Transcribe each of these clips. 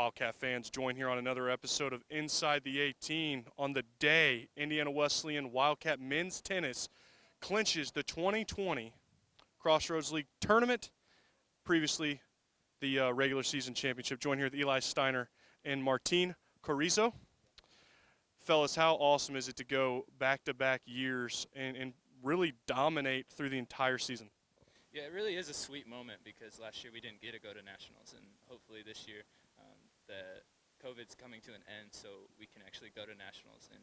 Wildcat fans, join here on another episode of Inside the 18. On the day, Indiana Wesleyan Wildcat men's tennis clinches the 2020 Crossroads League Tournament, previously the regular season championship. Join here with Eli Steiner and Martin Carrizo. Fellas, how awesome is it to go back-to-back years and really dominate through the entire season? Yeah, it really is a sweet moment because last year we didn't get to go to nationals, and hopefully this year the COVID's coming to an end, so we can actually go to nationals and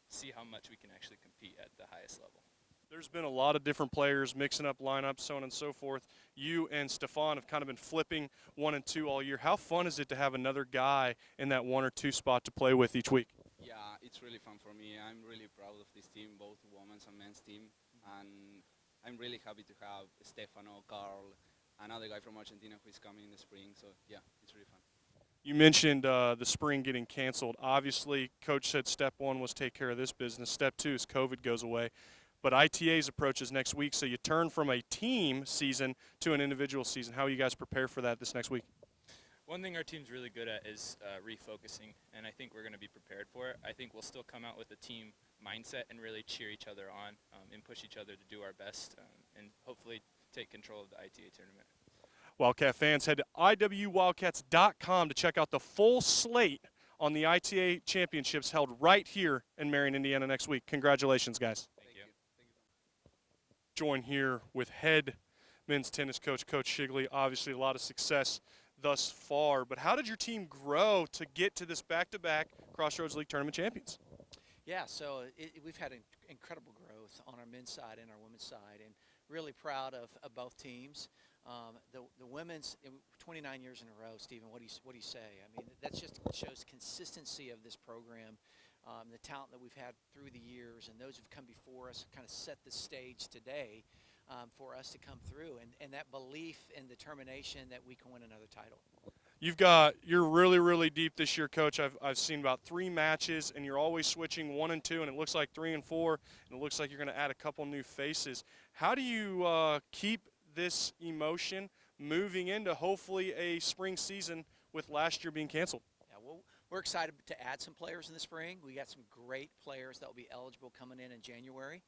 see how much we can actually compete at the highest level. There's been a lot of different players mixing up lineups, so on and so forth. You and Stefan have kind of been flipping 1 and 2 all year. How fun is it to have another guy in that 1 or 2 spot to play with each week? Yeah, it's really fun for me. I'm really proud of this team, both women's and men's team, and I'm really happy to have Stefano, Carl, another guy from Argentina who is coming in the spring. So yeah, it's really fun. You mentioned the spring getting canceled. Obviously, Coach said step 1 was take care of this business. Step 2 is COVID goes away. But ITA's approach is next week, so you turn from a team season to an individual season. How are you guys prepare for that this next week? One thing our team's really good at is refocusing, and I think we're going to be prepared for it. I think we'll still come out with a team mindset and really cheer each other on and push each other to do our best and hopefully take control of the ITA tournament. Wildcat fans, head to iwwildcats.com to check out the full slate on the ITA championships held right here in Marion, Indiana next week. Congratulations, guys. Thank you. Join here with head men's tennis coach, Coach Shigley. Obviously, a lot of success thus far, but how did your team grow to get to this back-to-back Crossroads League Tournament champions? Yeah, so we've had incredible growth on our men's side and our women's side, and really proud of both teams. The women's 29 years in a row. Stephen, what do you say? I mean, that just shows consistency of this program, the talent that we've had through the years, and those who've come before us kind of set the stage today for us to come through, and that belief and determination that we can win another title. You're really, really deep this year, Coach. I've seen about 3 matches, and you're always switching 1 and 2, and it looks like 3 and 4, and it looks like you're going to add a couple new faces. How do you keep this emotion moving into hopefully a spring season with last year being canceled? Yeah, well, we're excited to add some players in the spring. We got some great players that will be eligible coming in January.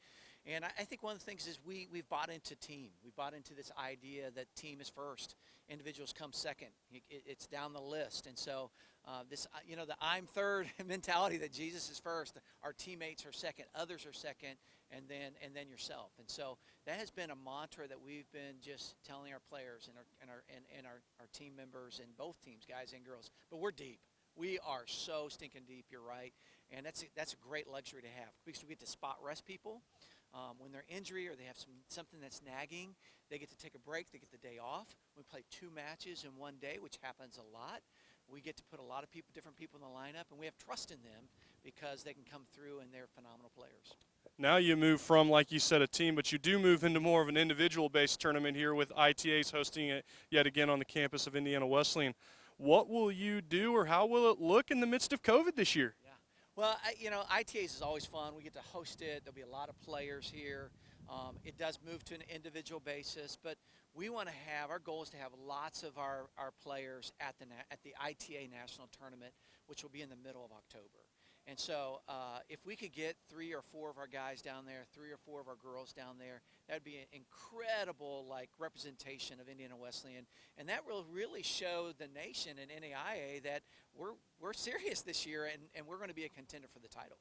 And I think one of the things is we've bought into team. We've bought into this idea that team is first. Individuals come second. It's down the list. And so the I'm third mentality that Jesus is first. Our teammates are second. Others are second. And then yourself. And so that has been a mantra that we've been just telling our players and our team members and both teams, guys and girls. But we're deep. We are so stinking deep. You're right. And that's a great luxury to have because we get to spot rest people. When they're injury or they have something that's nagging, they get to take a break. They get the day off. We play 2 matches in one day, which happens a lot. We get to put a lot of different people in the lineup, and we have trust in them because they can come through and they're phenomenal players. Now you move from, like you said, a team, but you do move into more of an individual-based tournament here with ITAs hosting it yet again on the campus of Indiana Wesleyan. What will you do, or how will it look in the midst of COVID this year? Yeah. Well, ITAs is always fun. We get to host it. There'll be a lot of players here. It does move to an individual basis, but we want to have, our goal is to have lots of our players at the ITA National Tournament, which will be in the middle of October. And so if we could get 3 or 4 of our guys down there, 3 or 4 of our girls down there, that would be an incredible representation of Indiana Wesleyan. And that will really show the nation and NAIA that we're serious this year and we're going to be a contender for the title.